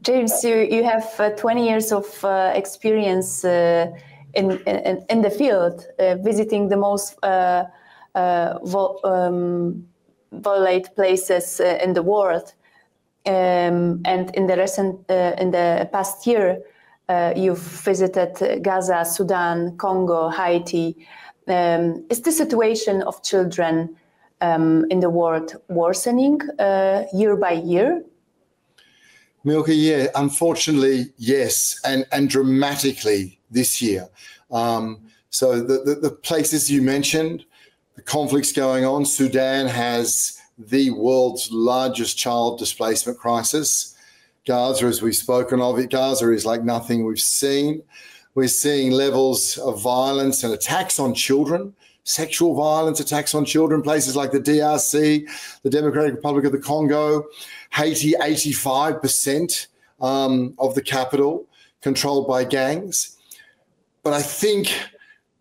James, you have 20 years of experience in the field, visiting the most violent places in the world, and in the past year, you've visited Gaza, Sudan, Congo, Haiti. Is the situation of children in the world worsening year by year? Milka, yeah, unfortunately, yes, and dramatically this year. So the places you mentioned, the conflicts going on, Sudan has the world's largest child displacement crisis. Gaza, as we've spoken of it, Gaza is like nothing we've seen. We're seeing levels of violence and attacks on children, sexual violence, attacks on children, places like the DRC, the Democratic Republic of the Congo, Haiti, 85% of the capital controlled by gangs. But I think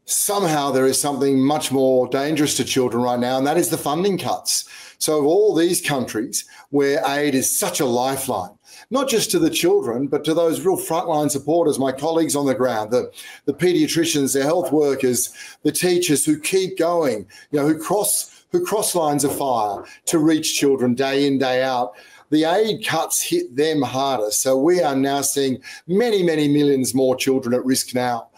somehow there is something much more dangerous to children right now, and that is the funding cuts. So of all these countries where aid is such a lifeline, not just to the children, but to those real frontline supporters, my colleagues on the ground, the paediatricians, the health workers, the teachers who keep going, you know, who cross lines of fire to reach children day in, day out. The aid cuts hit them harder. So we are now seeing many, many millions more children at risk now,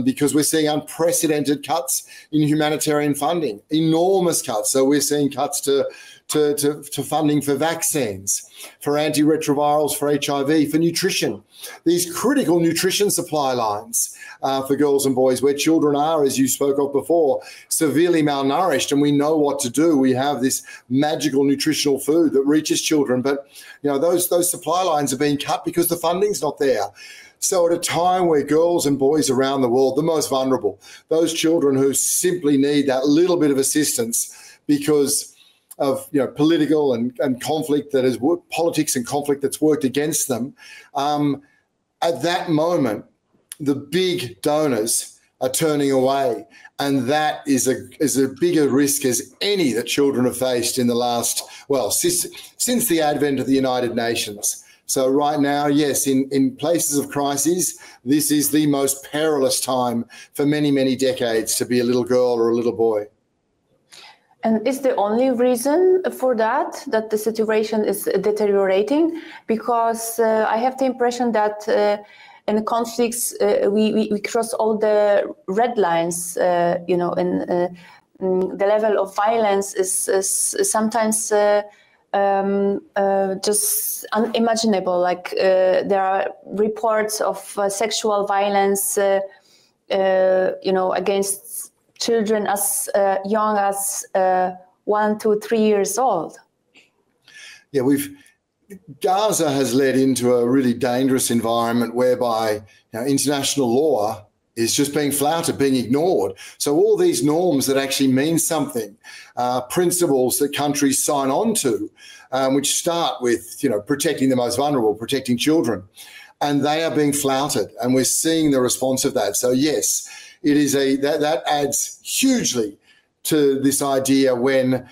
because we're seeing unprecedented cuts in humanitarian funding, enormous cuts. So we're seeing cuts to funding for vaccines, for antiretrovirals, for HIV, for nutrition, these critical nutrition supply lines for girls and boys where children are, as you spoke of before, severely malnourished, and we know what to do. We have this magical nutritional food that reaches children, but you know those supply lines are being cut because the funding's not there. So at a time where girls and boys around the world, the most vulnerable, those children who simply need that little bit of assistance because of political and conflict that is politics and conflict that's worked against them, at that moment, the big donors are turning away, and that is a bigger risk as any that children have faced in the last, well, since the advent of the United Nations. So right now, yes, in places of crises, this is the most perilous time for many, many decades to be a little girl or a little boy. And is the only reason for that the situation is deteriorating? Because I have the impression that in conflicts we cross all the red lines. The level of violence is sometimes just unimaginable. Like there are reports of sexual violence, against children as young as 1 to 3 years old. Yeah, Gaza has led into a really dangerous environment whereby international law is just being flouted, being ignored. So all these norms that actually mean something, principles that countries sign on to, which start with protecting the most vulnerable, protecting children, and they are being flouted, and we're seeing the response of that. So yes, it is that adds hugely to this idea when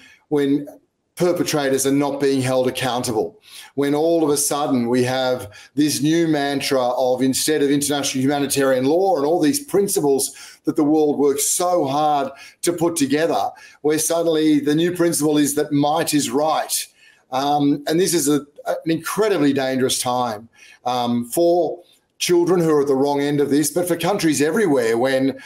perpetrators are not being held accountable, when all of a sudden we have this new mantra of, instead of international humanitarian law and all these principles that the world works so hard to put together, where suddenly the new principle is that might is right. And this is an incredibly dangerous time for children who are at the wrong end of this, but for countries everywhere when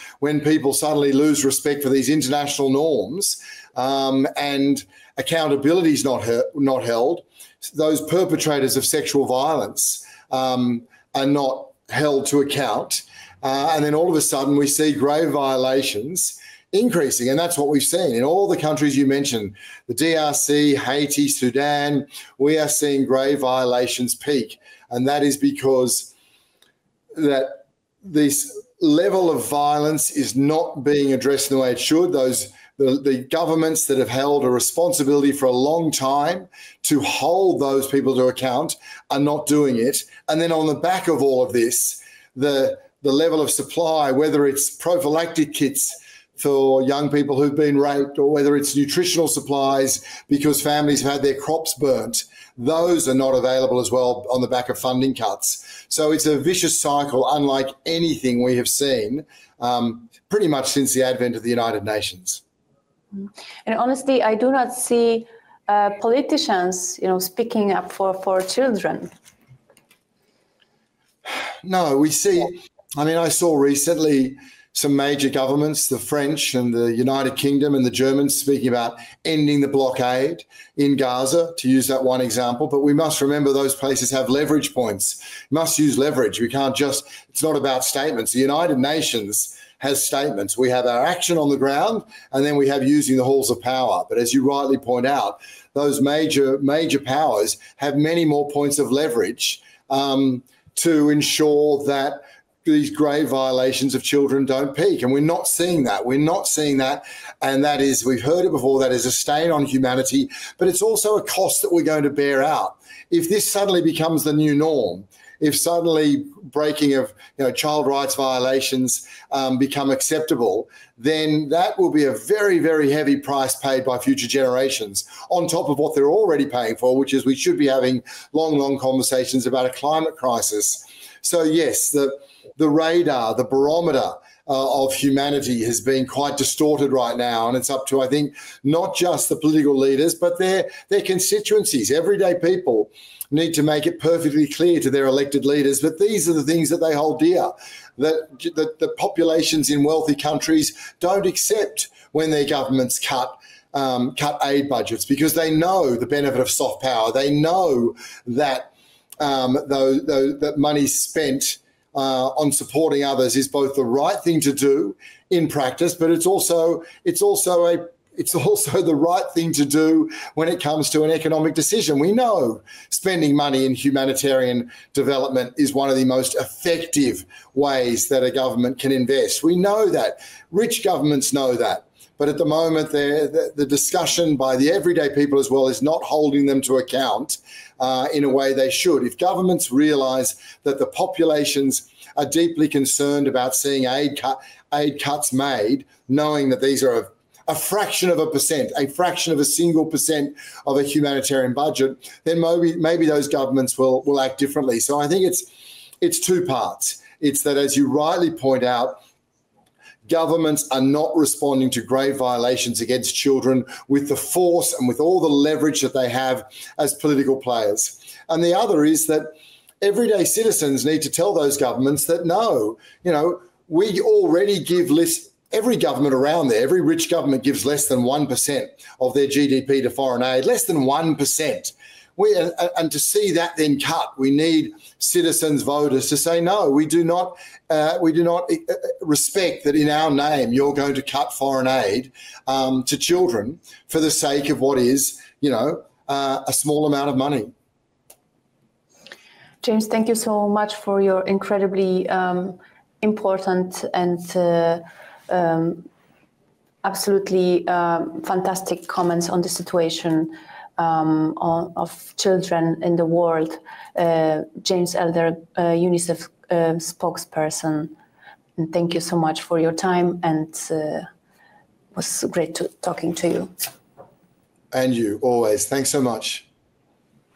people suddenly lose respect for these international norms and accountability is not held, those perpetrators of sexual violence are not held to account. And then all of a sudden we see grave violations increasing. And that's what we've seen in all the countries you mentioned, the DRC, Haiti, Sudan. We are seeing grave violations peak. And that is because that this level of violence is not being addressed in the way it should. The governments that have held a responsibility for a long time to hold those people to account are not doing it. And then on the back of all of this, the level of supply, whether it's prophylactic kits for young people who've been raped, or whether it's nutritional supplies because families have had their crops burnt. Those are not available as well on the back of funding cuts. So it's a vicious cycle unlike anything we have seen pretty much since the advent of the United Nations. And honestly, I do not see politicians, speaking up for children. No, we see, I saw recently some major governments, the French and the United Kingdom and the Germans, speaking about ending the blockade in Gaza, to use that one example. But we must remember those places have leverage points. We must use leverage. We can't it's not about statements. The United Nations has statements. We have our action on the ground, and then we have using the halls of power. But as you rightly point out, those major powers have many more points of leverage to ensure that these grave violations of children don't peak. And we're not seeing that. We're not seeing that. And that is, we've heard it before, that is a stain on humanity, but it's also a cost that we're going to bear out. If this suddenly becomes the new norm, if suddenly breaking of child rights violations become acceptable, then that will be a very, very heavy price paid by future generations on top of what they're already paying for, which is we should be having long conversations about a climate crisis. So yes, the radar, the barometer of humanity has been quite distorted right now. And it's up to, I think, not just the political leaders, but their constituencies. Everyday people need to make it perfectly clear to their elected leaders that these are the things that they hold dear, that the populations in wealthy countries don't accept when their governments cut aid budgets, because they know the benefit of soft power. They know that that money spent on supporting others is both the right thing to do in practice, but it's also the right thing to do when it comes to an economic decision. We know spending money in humanitarian development is one of the most effective ways that a government can invest. We know that. Rich governments know that. But at the moment, the discussion by the everyday people as well is not holding them to account in a way they should. If governments realise that the populations are deeply concerned about seeing aid cuts made, knowing that these are a fraction of a percent, a fraction of a single percent of a humanitarian budget, then maybe those governments will act differently. So I think it's two parts. It's that, as you rightly point out, governments are not responding to grave violations against children with the force and with all the leverage that they have as political players. And the other is that everyday citizens need to tell those governments that, no, we already give less. Every government around there, every rich government gives less than 1% of their GDP to foreign aid, less than 1%. And to see that then cut, we need citizens, voters to say, no, we do not respect that in our name you're going to cut foreign aid to children for the sake of what is, a small amount of money. James, thank you so much for your incredibly important and absolutely fantastic comments on the situation of children in the world. James Elder, UNICEF spokesperson, and thank you so much for your time, and it was great talking to you. And you, always. Thanks so much.